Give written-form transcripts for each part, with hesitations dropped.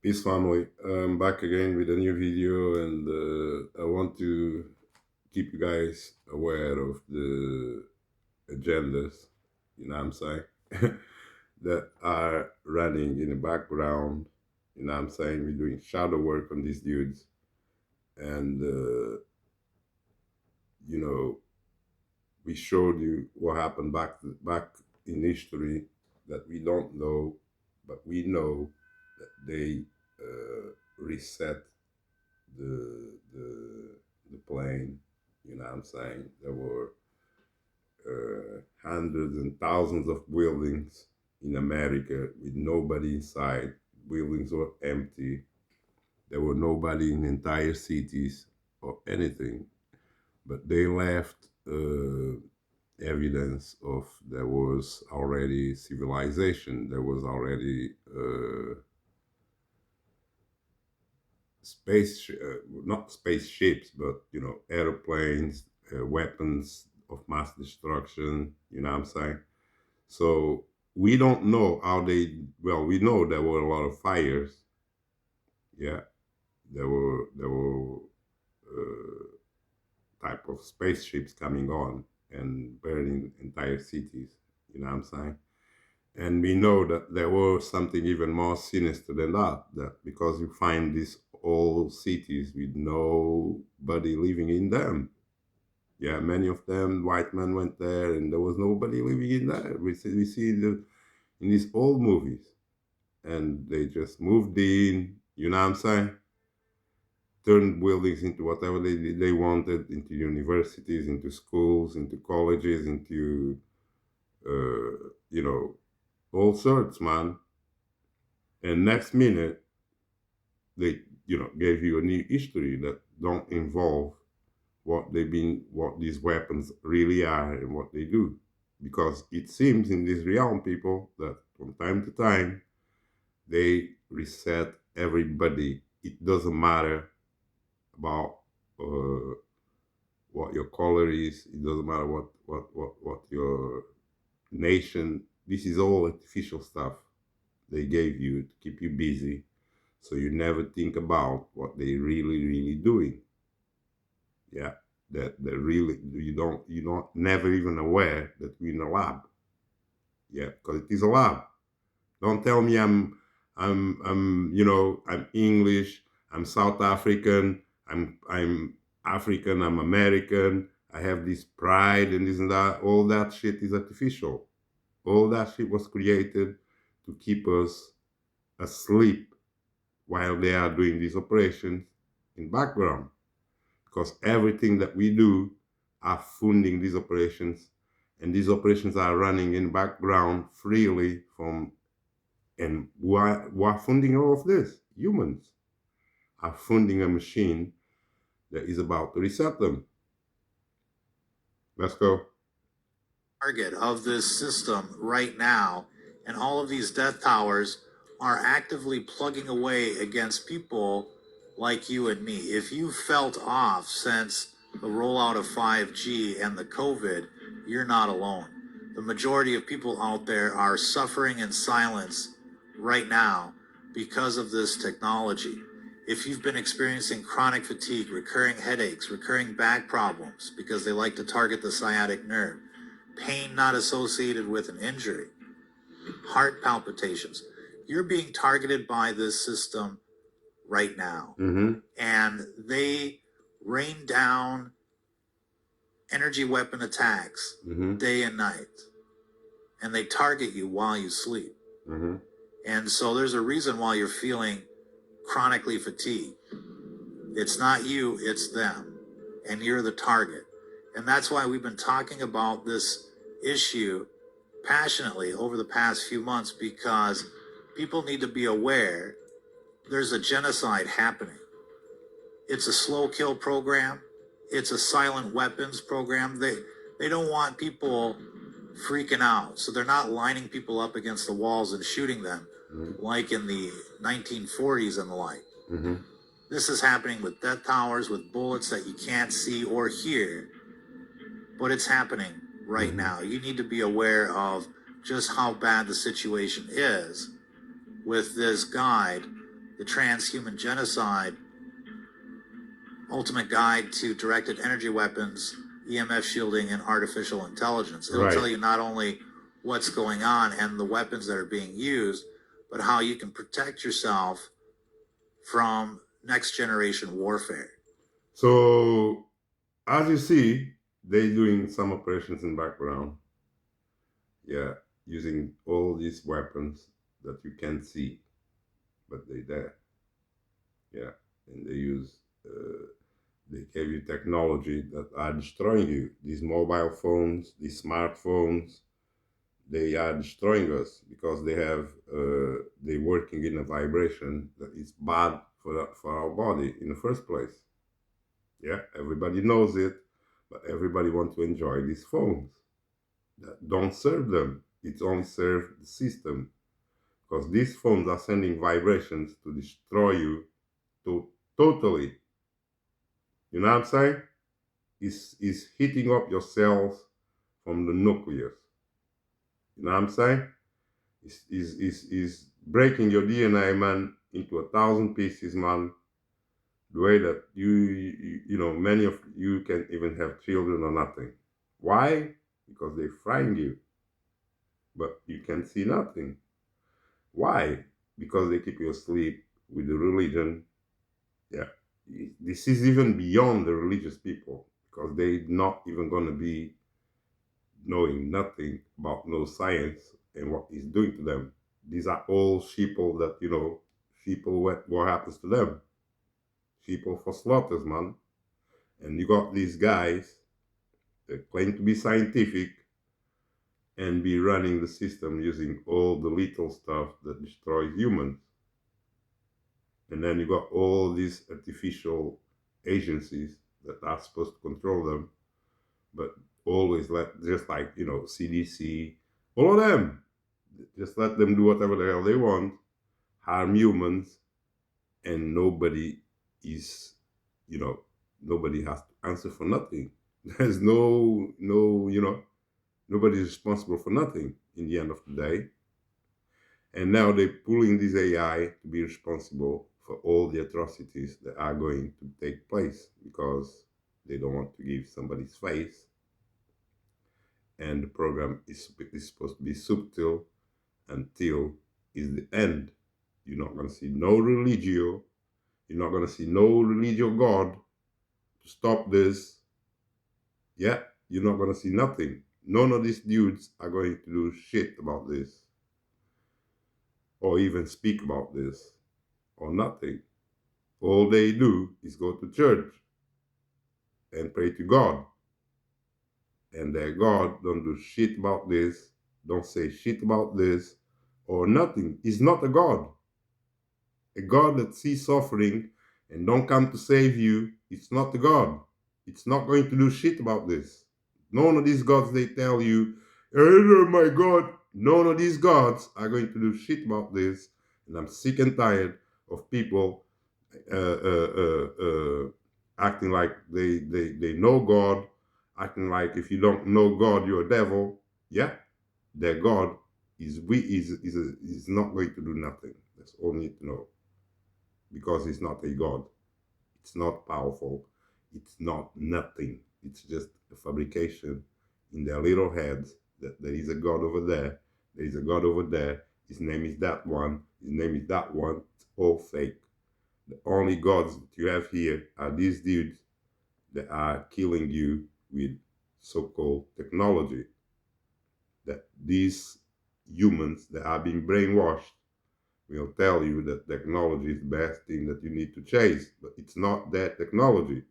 Peace family, I'm back again with a new video, and I want to keep you guys aware of the agendas, you know what I'm saying, that are running in the background, you know what I'm saying. We're doing shadow work on these dudes, and you know, we showed you what happened back in history that we don't know, but we know that they reset the plane. You know what I'm saying? There were hundreds and thousands of buildings in America with nobody inside. Buildings were empty. There were nobody in entire cities or anything. But they left evidence of there was already civilization. There was already not spaceships, but airplanes, weapons of mass destruction. You know what I'm saying? So we don't know how they. Well, we know there were a lot of fires. Yeah, there were type of spaceships coming on and burning entire cities. You know what I'm saying? And we know that there was something even more sinister than that, that because you find these old cities with nobody living in them. Yeah, many of them, white men went there and there was nobody living in there. We see in these old movies. And they just moved in, you know what I'm saying? Turned buildings into whatever they wanted, into universities, into schools, into colleges, into, all sorts, man. And next minute, they gave you a new history that don't involve what these weapons really are and what they do, because it seems in this realm, people, that from time to time they reset everybody. It doesn't matter about what your color is. It doesn't matter what your nation. This is all artificial stuff they gave you to keep you busy, so you never think about what they really doing. Yeah, that they really, you don't never even aware that we're in a lab. Yeah, because it is a lab. Don't tell me I'm English, I'm South African, I'm African, I'm American, I have this pride and this and that. All that shit is artificial. All that shit was created to keep us asleep while they are doing these operations in background, because everything that we do are funding these operations, and these operations are running in background freely from. And who are funding all of this? Humans are funding a machine that is about to reset them. Let's go. Target of this system right now, and all of these death towers are actively plugging away against people like you and me. If you felt off since the rollout of 5G and the COVID, you're not alone. The majority of people out there are suffering in silence right now because of this technology. If you've been experiencing chronic fatigue, recurring headaches, recurring back problems, because they like to target the sciatic nerve, pain not associated with an injury, heart palpitations, you're being targeted by this system right now. Mm-hmm. And they rain down energy weapon attacks Mm-hmm. day and night. And they target you while you sleep. Mm-hmm. And so there's a reason why you're feeling chronically fatigued. It's not you, it's them. And you're the target. And that's why we've been talking about this issue passionately over the past few months, because people need to be aware there's a genocide happening. It's a slow kill program. It's a silent weapons program. They don't want people freaking out. So they're not lining people up against the walls and shooting them like in the 1940s and the like. Mm-hmm. This is happening with death towers, with bullets that you can't see or hear, but it's happening right now. You need to be aware of just how bad the situation is with this guide the transhuman genocide, ultimate guide to directed energy weapons, EMF shielding, and artificial intelligence. It'll tell you not only what's going on and the weapons that are being used, but how you can protect yourself from next generation warfare. So, as you see, they're doing some operations in background. Yeah, using all these weapons that you can't see, but they're there. Yeah, and they gave you technology that are destroying you. These mobile phones, these smartphones, they are destroying us because they're working in a vibration that is bad for our body in the first place. Yeah, everybody knows it, but everybody wants to enjoy these phones that don't serve them. It only serves the system, because these phones are sending vibrations to destroy you totally. You know what I'm saying? It's heating up your cells from the nucleus. You know what I'm saying? Is breaking your DNA, man, into 1,000 pieces, man. The way that you know, many of you can't even have children or nothing. Why? Because they're frying you, but you can see nothing. Why? Because they keep you asleep with the religion. Yeah, this is even beyond the religious people, because they're not even going to be knowing nothing about no science and what it's doing to them. These are all sheeple that, you know, sheeple, what happens to them? Sheeple for slaughters, man. And you got these guys that claim to be scientific and be running the system using all the lethal stuff that destroys humans. And then you got all these artificial agencies that are supposed to control them, but always just like, you know, CDC, all of them, just let them do whatever the hell they want, harm humans, and nobody is, you know, nobody has to answer for nothing. There's no, you know, nobody's responsible for nothing in the end of the day. And now they're pulling this AI to be responsible for all the atrocities that are going to take place, because they don't want to give somebody's face. And the program is supposed to be subtle until is the end. You're not going to see no religio. You're not going to see no religio God to stop this. Yeah, you're not going to see nothing. None of these dudes are going to do shit about this, or even speak about this, or nothing. All they do is go to church and pray to God. And their God don't do shit about this, don't say shit about this, or nothing. He's not a God. A God that sees suffering and don't come to save you, it's not a God. It's not going to do shit about this. None of these gods, they tell you, oh my God, none of these gods are going to do shit about this. And I'm sick and tired of people acting like they know God, acting like if you don't know God, you're a devil. Yeah, their God is not going to do nothing. That's all you need to know. Because it's not a God. It's not powerful. It's not nothing. It's just a fabrication in their little heads that there is a God over there. There is a God over there. His name is that one. His name is that one. It's all fake. The only gods that you have here are these dudes that are killing you with so-called technology. That these humans that are being brainwashed will tell you that technology is the best thing that you need to chase, but it's not that technology.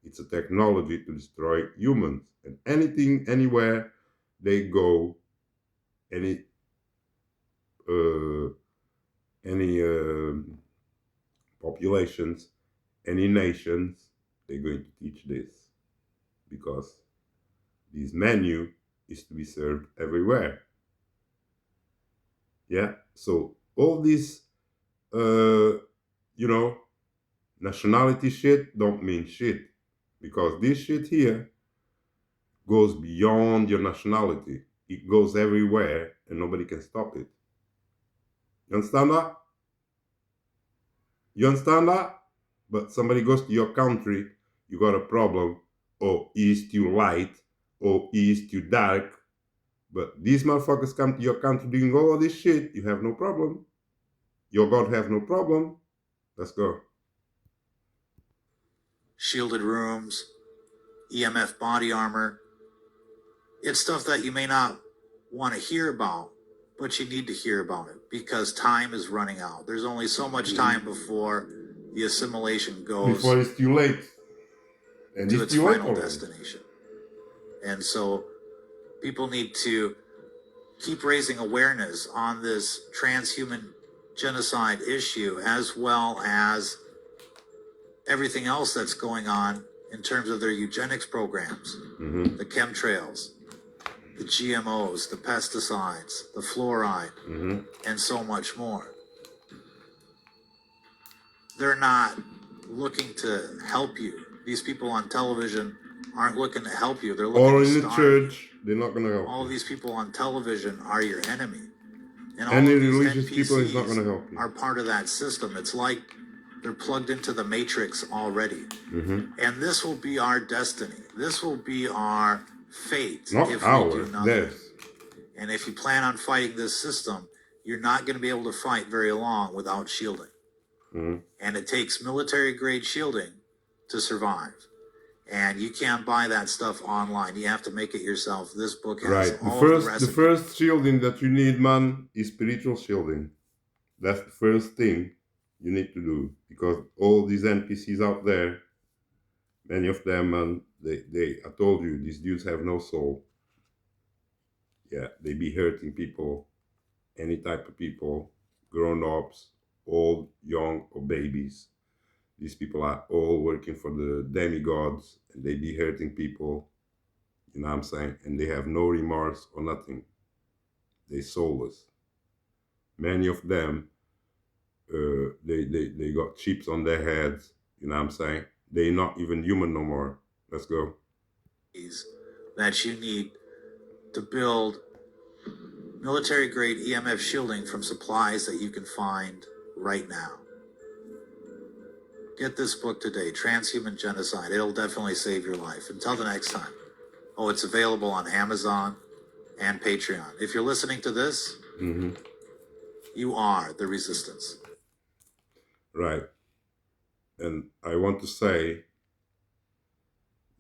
It's a technology to destroy humans. And anything, anywhere they go, any populations, any nations, they're going to teach this, because this menu is to be served everywhere. Yeah, so all this, you know, nationality shit don't mean shit, because this shit here goes beyond your nationality. It goes everywhere and nobody can stop it. You understand that? You understand that? But somebody goes to your country, you got a problem. Oh, he's too light. Oh, he's too dark. But these motherfuckers come to your country doing all of this shit. You have no problem. Your God have no problem. Let's go. Shielded rooms, EMF body armor. It's stuff that you may not want to hear about, but you need to hear about it because time is running out. There's only so much time before the assimilation goes Before it's too late. And to it's its too late final already. destination. And so people need to keep raising awareness on this transhuman genocide issue, as well as everything else that's going on in terms of their eugenics programs, the chemtrails, the GMOs, the pesticides, the fluoride, and so much more. They're not looking to help you. These people on television aren't looking to help you. They're looking Or to in the starve church, they're not going to help all of you. these people on television are your enemy. And all Any of these religious people is not going to NPCs help you. are part of that system. It's like they're plugged into the matrix already. And this will be our destiny. This will be our fate Not if we ours, do nothing. theirs. And if you plan on fighting this system, you're not going to be able to fight very long without shielding. And it takes military grade shielding to survive. And you can't buy that stuff online. You have to make it yourself. This book has Right. all of the The recipes. first shielding that you need, man, is spiritual shielding. That's the first thing you need to do. Because all these NPCs out there, many of them, man, I told you, these dudes have no soul. Yeah, they be hurting people, any type of people, grown-ups, old, young, or babies. These people are all working for the demigods, and they be hurting people, you know what I'm saying? And they have no remorse or nothing. They soulless. Many of them, they got chips on their heads, you know what I'm saying? They're not even human no more. Let's go. That you need to build military grade EMF shielding from supplies that you can find right now. Get this book today, Transhuman Genocide. It'll definitely save your life. Until the next time. Oh, it's available on Amazon and Patreon. If you're listening to this, you are the resistance. Right. And I want to say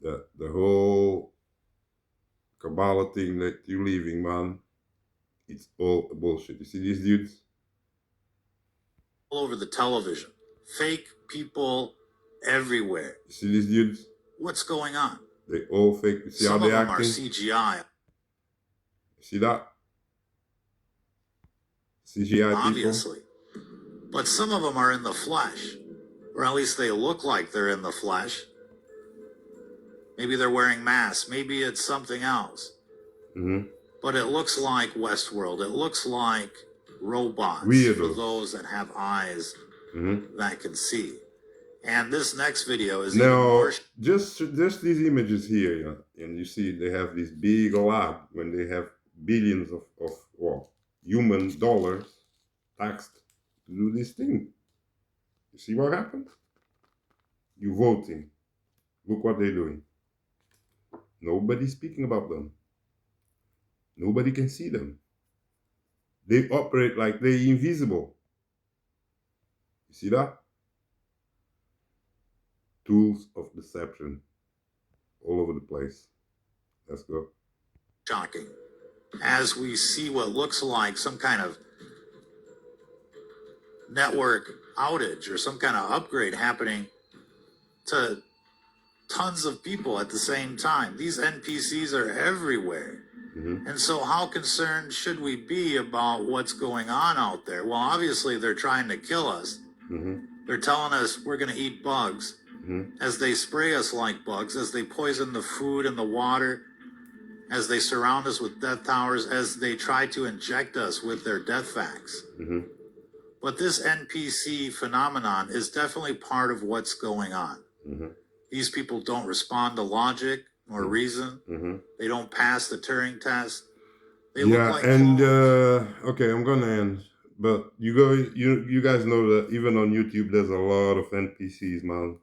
that the whole Kabbalah thing that you're leaving, man, it's all bullshit. You see these dudes? All over the television. Fake people everywhere. You see these dudes? What's going on? They all fake. You see Some how of they them acting? are CGI. You see that? CGI Obviously. But some of them are in the flesh. Or at least they look like they're in the flesh. Maybe they're wearing masks. Maybe it's something else. But it looks like Westworld. It looks like robots for those that have eyes that can see. And this next video is even more... Just these images here, yeah, and you see they have this big lab when they have billions of human dollars taxed to do this thing. You see what happened? You voting. Look what they're doing. Nobody's speaking about them. Nobody can see them. They operate like they're invisible. You see that? Tools of deception all over the place. Let's go. Shocking. As we see what looks like some kind of network outage or some kind of upgrade happening to tons of people at the same time. These NPCs are everywhere. And so how concerned should we be about what's going on out there? Well, obviously they're trying to kill us. They're telling us we're going to eat bugs. As they spray us like bugs, as they poison the food and the water, as they surround us with death towers, as they try to inject us with their death facts. But this NPC phenomenon is definitely part of what's going on. These people don't respond to logic or reason. They don't pass the Turing test. They look like and clones. okay, I'm gonna end. But you guys know that even on YouTube, there's a lot of NPCs, man.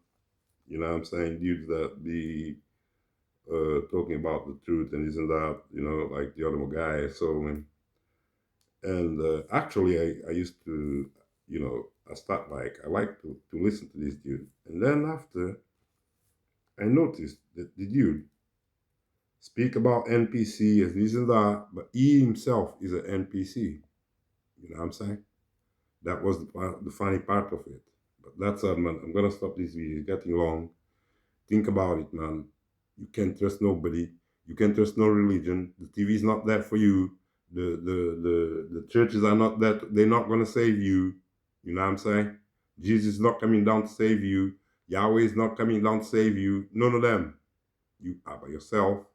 You know what I'm saying? Dudes that be talking about the truth and isn't that, like the other guy I saw him. And actually, I used to, I like to listen to this dude. And then after, I noticed that the dude speak about NPC and this and that, but he himself is an NPC. You know what I'm saying? That was the funny part of it. But that's it, man. I'm gonna stop this video. It's getting long. Think about it, man. You can't trust nobody. You can't trust no religion. The TV is not there for you. The churches are not that. They're not gonna save you. You know what I'm saying? Jesus is not coming down to save you. Yahweh is not coming down to save you. None of them. You are by yourself,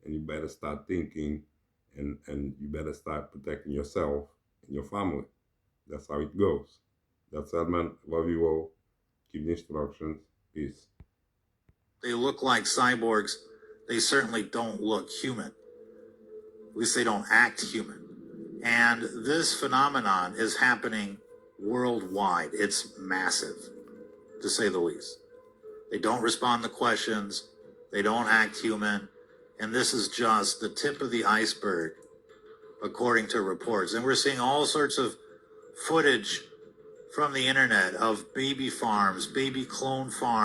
and you better start thinking, and you better start protecting yourself and your family. That's how it goes. That's it, man. Love you all. Keep the instructions. Peace. They look like cyborgs. They certainly don't look human. At least they don't act human. And this phenomenon is happening worldwide. It's massive, to say the least. They don't respond to questions. They don't act human. And this is just the tip of the iceberg, according to reports. And we're seeing all sorts of footage from the internet of baby farms, baby clone farms.